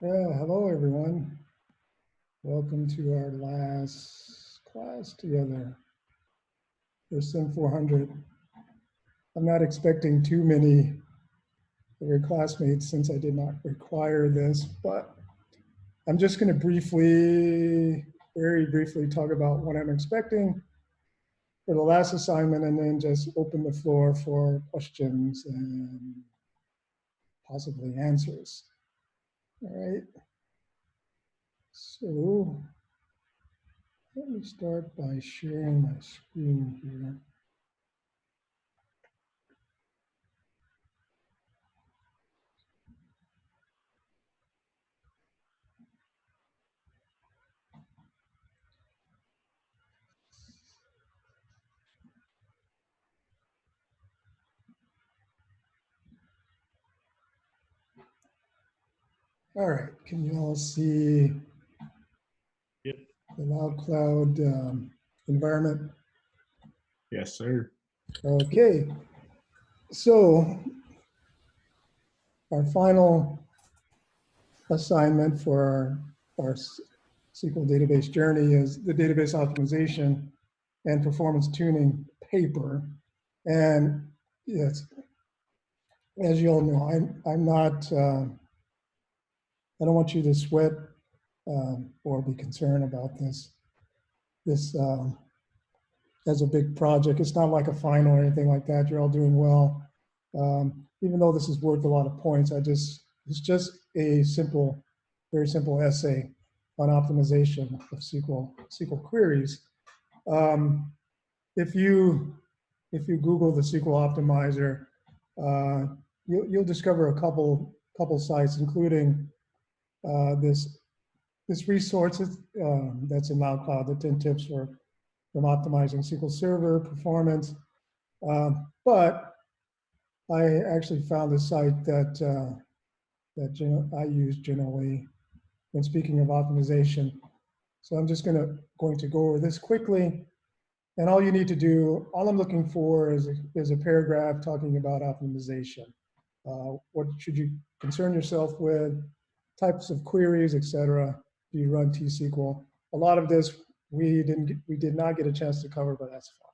Yeah, hello everyone. Welcome to our last class together for sym400. I'm not expecting too many of your classmates since I did not require this, but I'm just going to very briefly talk about what I'm expecting for the last assignment and then just open the floor for questions and possibly answers. All right. So let me start by sharing my screen here. All right, can you all see Yep. the loud cloud environment? Yes, sir. Okay, so our final assignment for our SQL database journey is the database optimization and performance tuning paper. And yes, as you all know, I'm not, I don't want you to sweat or be concerned about this as a big project. It's not like a final or anything like that. You're all doing well. Even though this is worth a lot of points, it's just a simple, very simple essay on optimization of SQL queries. Um, if you Google the SQL optimizer, you'll discover a couple sites, including this resource that's in LoudCloud, the 10 tips from optimizing SQL Server performance. But I actually found a site that I use generally when speaking of optimization. So I'm just going to go over this quickly. And all you need to do, all I'm looking for is a paragraph talking about optimization. What should you concern yourself with, types of queries, etc. Do you run T-SQL? A lot of this we did not get a chance to cover, but that's fine.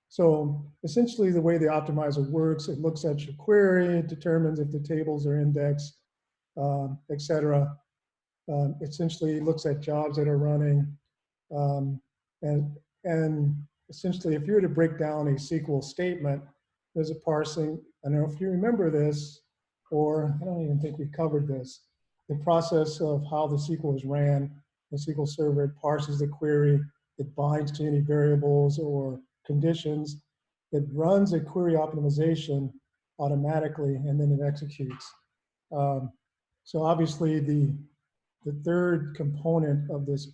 So essentially the way the optimizer works, it looks at your query, it determines if the tables are indexed, etc. Essentially looks at jobs that are running. And, and essentially if you were to break down a SQL statement, there's a parsing. I don't know if you remember this, or I don't even think we covered this. The process of how the SQL is ran, the SQL server, it parses the query, it binds to any variables or conditions, it runs a query optimization automatically, and then it executes. So obviously the third component of this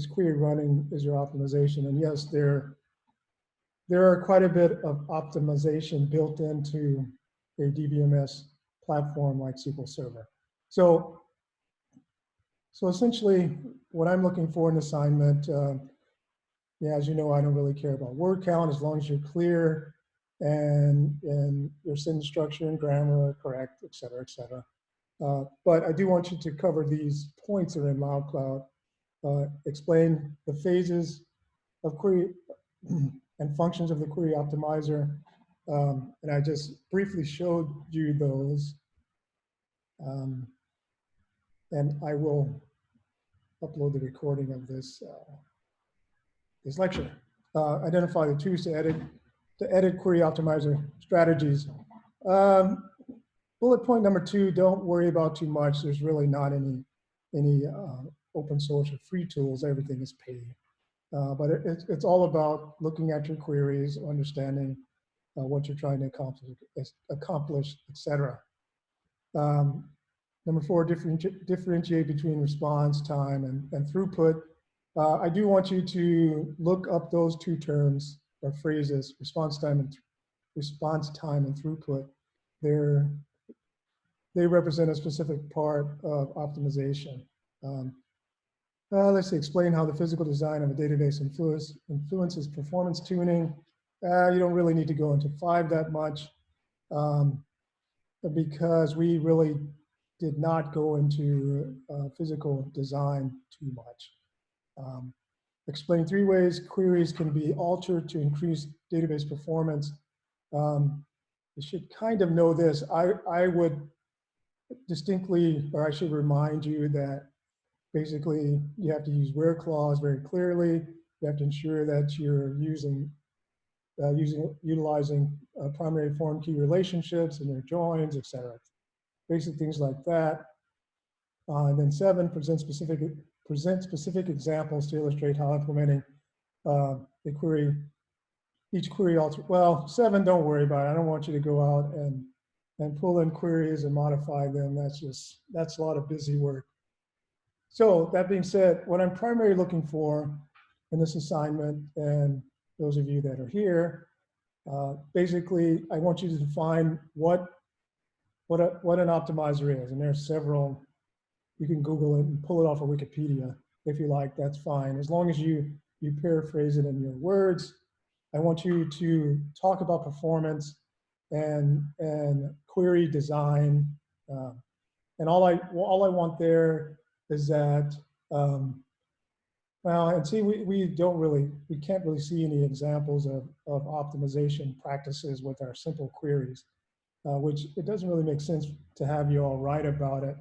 query running is your optimization. And yes, there are quite a bit of optimization built into a DBMS platform like SQL Server. So essentially what I'm looking for in assignment, yeah, as you know, I don't really care about word count as long as you're clear and your sentence structure and grammar are correct, et cetera, et cetera. But I do want you to cover these points that are in LoudCloud, explain the phases of query and functions of the query optimizer. And I just briefly showed you those. And I will upload the recording of this lecture. Identify the tools to edit query optimizer strategies. Bullet point number 2, don't worry about too much. There's really not any open source or free tools. Everything is paid. But it's all about looking at your queries, understanding what you're trying to accomplish, etc. Number 4, differentiate between response time and throughput. I do want you to look up those two terms or phrases, response time and throughput. They represent a specific part of optimization. Let's see, explain how the physical design of a database influences performance tuning. You don't really need to go into 5 that much because we really did not go into physical design too much. Explain 3 ways queries can be altered to increase database performance. You should kind of know this. I would distinctly, or I should remind you that basically you have to use where clause very clearly. You have to ensure that you're utilizing primary form key relationships and their joins, et cetera. Basic things like that. And then 7, present specific examples to illustrate how implementing a query, each query alter. Well, 7, don't worry about it. I don't want you to go out and pull in queries and modify them. That's a lot of busy work. So that being said, what I'm primarily looking for in this assignment, and those of you that are here, basically, I want you to define what an optimizer is. And there's several. You can Google it and pull it off of Wikipedia if you like. That's fine, as long as you paraphrase it in your words. I want you to talk about performance and query design, and all I want there is that. Well, and see, we can't really see any examples of optimization practices with our simple queries, which it doesn't really make sense to have you all write about it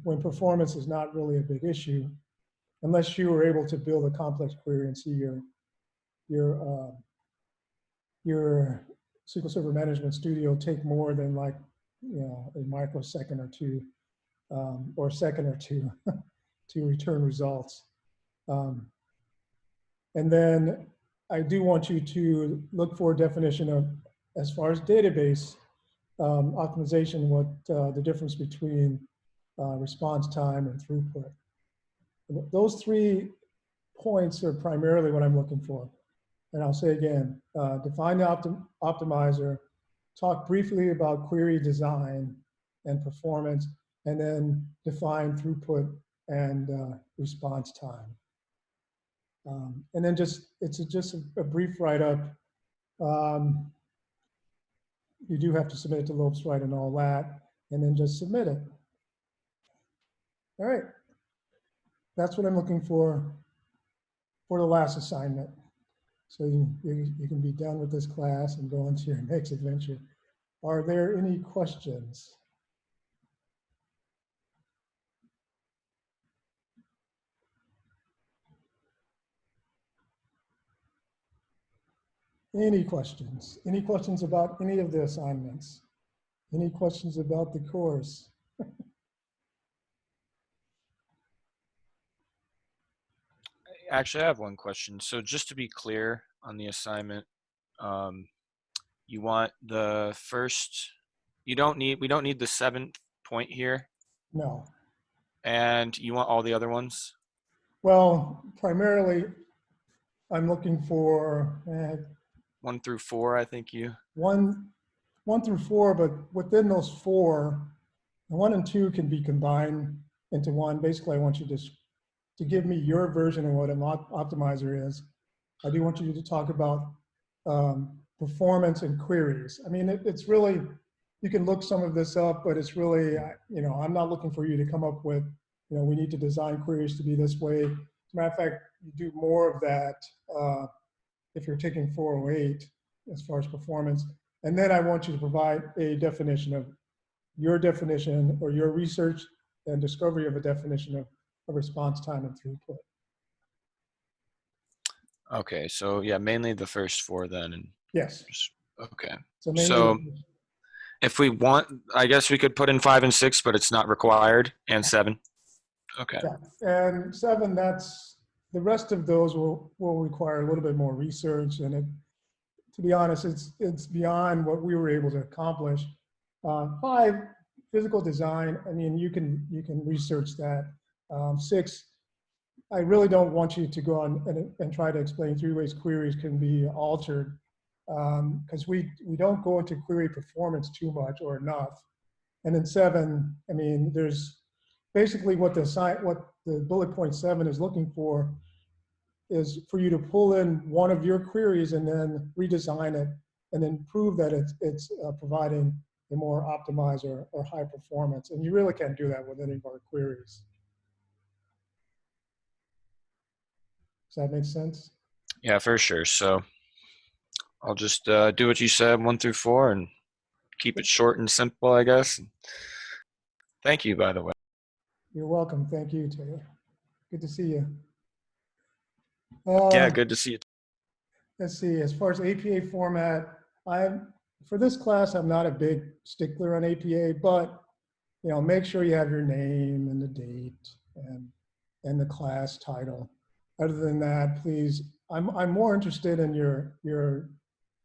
when performance is not really a big issue, unless you were able to build a complex query and see your SQL Server Management Studio take more than like, a microsecond or two, or a second or two to return results. And then I do want you to look for a definition of, as far as database optimization, what the difference between response time and throughput. Those 3 points are primarily what I'm looking for. And I'll say again, define the optimizer, talk briefly about query design and performance, and then define throughput and response time. And then it's just a brief write-up. You do have to submit it to Lopes and all that, and then just submit it. All right. That's what I'm looking for the last assignment. So you can be done with this class and go on to your next adventure. Are there any questions? Any questions? Any questions about any of the assignments? Any questions about the course? Actually, I have one question. So just to be clear on the assignment, you want the first, we don't need the 7th point here, No. and you want all the other ones? Well, primarily, I'm looking for 1 through 4, I think you. 1 through 4, but within those 4, 1 and 2 can be combined into 1. Basically, I want you to give me your version of what an optimizer is. I do want you to talk about performance and queries. I mean, it's really, you can look some of this up, but it's really, I'm not looking for you to come up with, we need to design queries to be this way. As a matter of fact, you do more of that if you're taking 408 as far as performance. And then I want you to provide a definition of your definition or your research and discovery of a definition of response time and throughput. Okay, so yeah, mainly the first 4 then. And yes. Okay. So if we want, I guess we could put in 5 and 6, but it's not required, and 7. Okay. Yeah. And 7, that's, the rest of those will require a little bit more research. And to be honest, it's beyond what we were able to accomplish. 5, physical design, I mean, you can research that. 6, I really don't want you to go on and try to explain 3 ways queries can be altered, because we don't go into query performance too much or enough. And then 7, I mean, there's basically what the bullet point 7 is looking for is for you to pull in one of your queries and then redesign it and then prove that it's providing the more optimized or high performance. And you really can't do that with any of our queries. Does that make sense? Yeah, for sure. So I'll just do what you said, 1 through 4, and keep it short and simple, I guess. Thank you, by the way. You're welcome. Thank you, Taylor. Good to see you. Yeah, good to see you. Let's see, as far as APA format, for this class, I'm not a big stickler on APA, but make sure you have your name and the date and the class title. Other than that, please, I'm more interested in your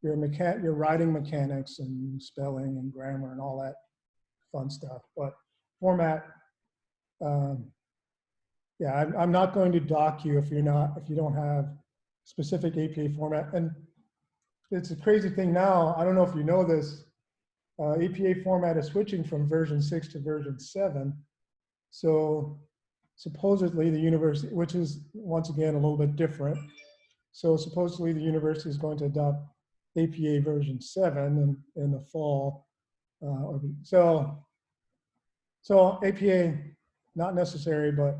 writing mechanics and spelling and grammar and all that fun stuff. But format, yeah, I'm not going to dock you if you don't have specific APA format. And it's a crazy thing now. I don't know if you know this. APA format is switching from version 6 to version 7. So supposedly the university, which is once again a little bit different. So supposedly the university is going to adopt APA version 7 in the fall. So APA, not necessary, but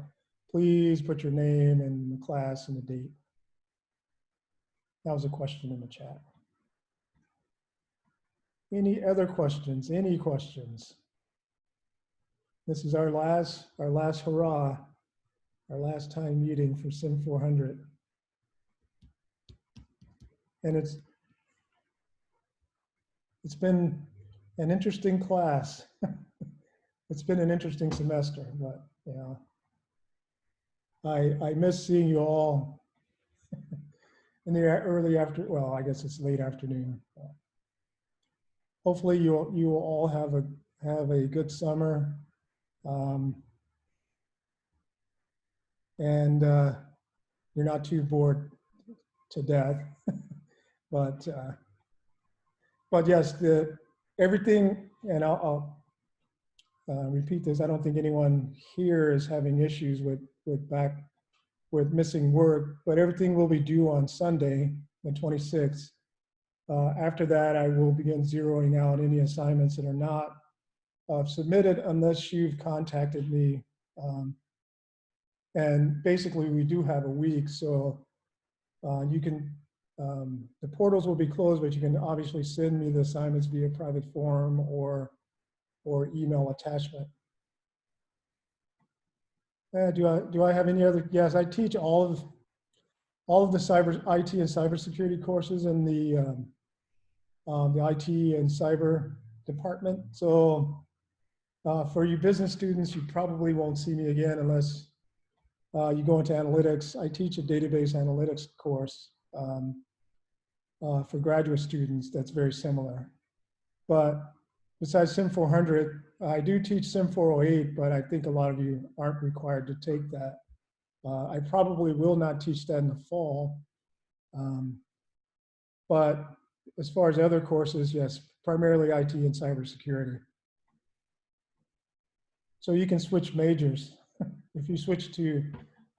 please put your name and the class and the date. That was a question in the chat. Any other questions? Any questions? This is our last hurrah, our last time meeting for sym400. And it's been an interesting class. It's been an interesting semester, but I miss seeing you all in the early well, I guess it's late afternoon. Hopefully you will all have a good summer. And you're not too bored to death. But yes, everything, and I'll repeat this, I don't think anyone here is having issues with missing work, but everything will be due on Sunday, the 26th. After that, I will begin zeroing out any assignments that are not submitted unless you've contacted me. And basically, we do have a week, so you can, the portals will be closed, but you can obviously send me the assignments via private form or email attachment. Do I have any other? Yes, I teach all of the IT and cybersecurity courses in the IT and cyber department. So for you business students, you probably won't see me again unless you go into analytics. I teach a database analytics course for graduate students that's very similar. But besides sym400, I do teach sym408, but I think a lot of you aren't required to take that. I probably will not teach that in the fall. But as far as other courses, yes, primarily IT and cybersecurity. So you can switch majors. If you switch to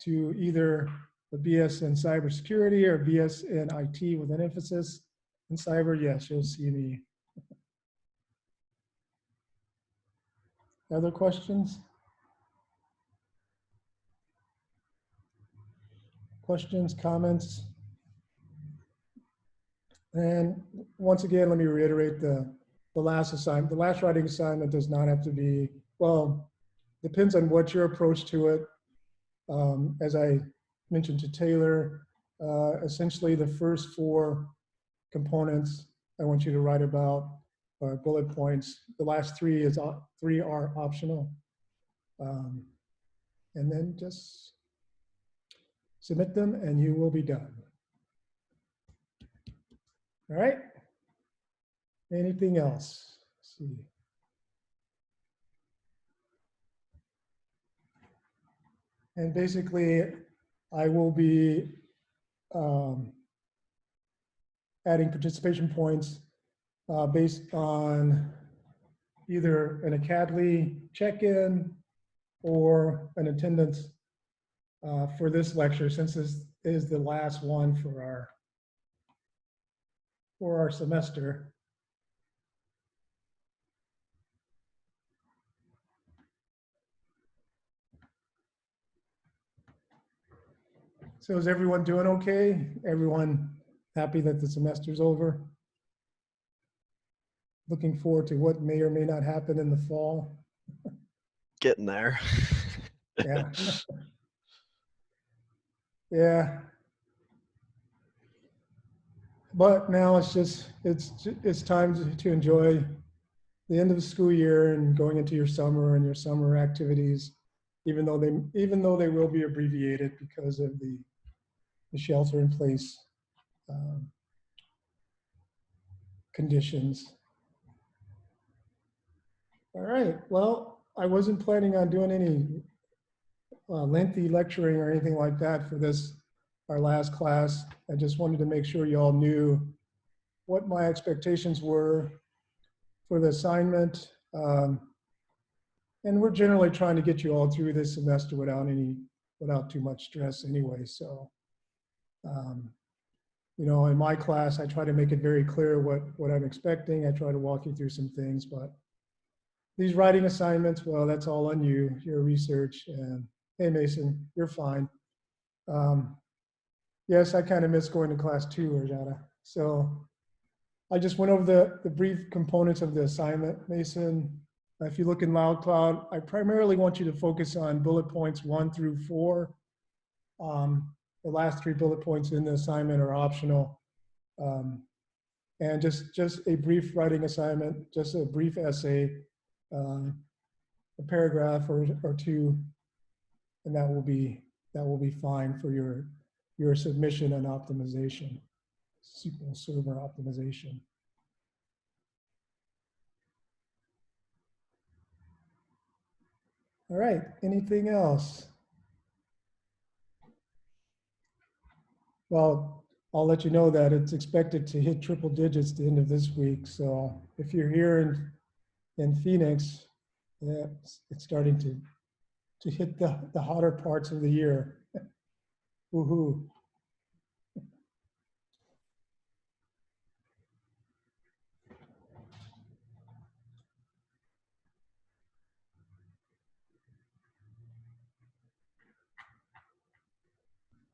either the BS in cybersecurity or BS in IT with an emphasis in cyber, yes, you'll see me. Other questions? Questions, comments? And once again, let me reiterate the last assignment. The last writing assignment does not have to be, well, depends on what your approach to it. As I mentioned to Taylor, essentially the first 4 components I want you to write about are bullet points. The last 3 are optional. And then just submit them and you will be done. All right. Anything else? Let's see. And basically, I will be adding participation points based on either an Academy check-in or an attendance for this lecture, since this is the last one for our semester. So is everyone doing okay? Everyone happy that the semester's over? Looking forward to what may or may not happen in the fall? Getting there. Yeah. Yeah. But now it's time to enjoy the end of the school year and going into your summer and your summer activities, even though they will be abbreviated because of the shelter in place conditions. All right. Well, I wasn't planning on doing any lengthy lecturing or anything like that for this, our last class. I just wanted to make sure you all knew what my expectations were for the assignment. And we're generally trying to get you all through this semester without too much stress anyway. So, you know, in my class, I try to make it very clear what I'm expecting. I try to walk you through some things, but these writing assignments, well, that's all on you, your research. And hey, Mason, you're fine. Yes, I kind of miss going to class too, Rajata. So I just went over the brief components of the assignment, Mason. If you look in LoudCloud, I primarily want you to focus on bullet points 1 through 4. The last 3 bullet points in the assignment are optional. And just a brief writing assignment, just a brief essay, a paragraph or 2, and that will be fine for your submission and optimization, SQL Server optimization. All right, anything else? Well, I'll let you know that it's expected to hit triple digits the end of this week. So if you're here in Phoenix, yeah, it's starting to hit the hotter parts of the year. Woohoo.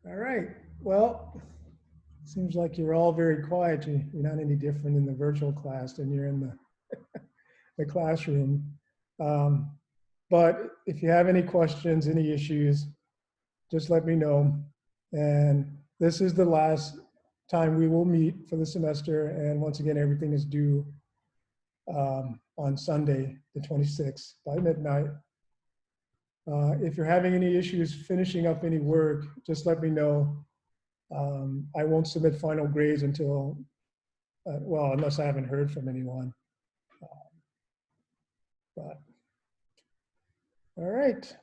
All right, well, seems like you're all very quiet. You're not any different in the virtual class than you're in the classroom. But if you have any questions, any issues, just let me know. And this is the last time we will meet for the semester. And once again, everything is due on Sunday, the 26th by midnight. If you're having any issues finishing up any work, just let me know. I won't submit final grades until, well, unless I haven't heard from anyone. But, all right.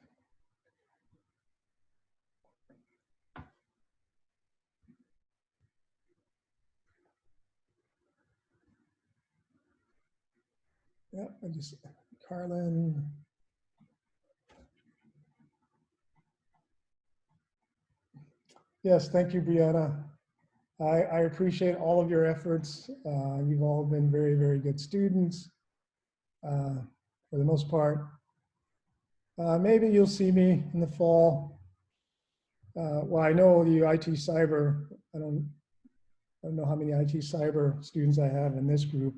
Yeah, Carlin. Yes, thank you, Brianna. I appreciate all of your efforts. You've all been very, very good students for the most part. Maybe you'll see me in the fall. Well, I know the IT cyber, I don't know how many IT cyber students I have in this group,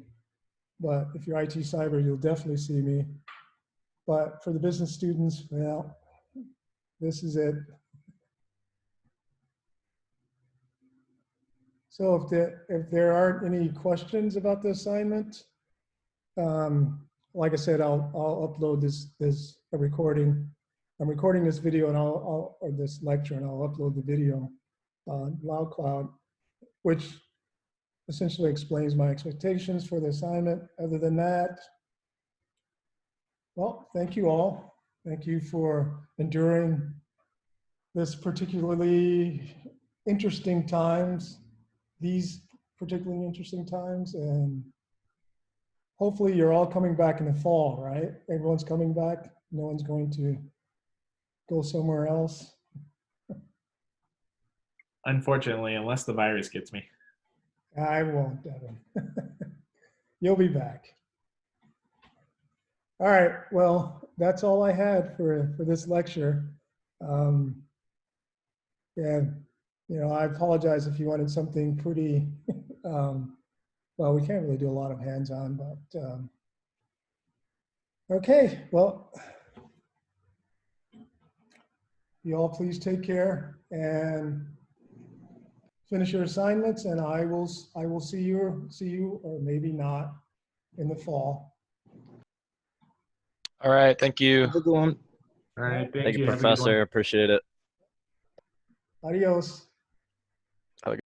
but if you're IT cyber, you'll definitely see me. But for the business students, well, this is it. So if there aren't any questions about the assignment, like I said, I'll upload this recording. I'm recording this video and or this lecture, and I'll upload the video on LoudCloud, which essentially explains my expectations for the assignment. Other than that, well, thank you all. Thank you for enduring this particularly interesting times, these particularly interesting times, and hopefully you're all coming back in the fall, right? Everyone's coming back. No one's going to go somewhere else. Unfortunately, unless the virus gets me. I won't, Devin. You'll be back. All right, well, that's all I had for this lecture. Yeah, you know, I apologize if you wanted something pretty, well, we can't really do a lot of hands-on, but, okay, well, you all please take care and finish your assignments, and I will see you, or maybe not, in the fall. All right. Thank you. Have a good one. All right. Thank you, Have a good one. Professor. Appreciate it. Adios.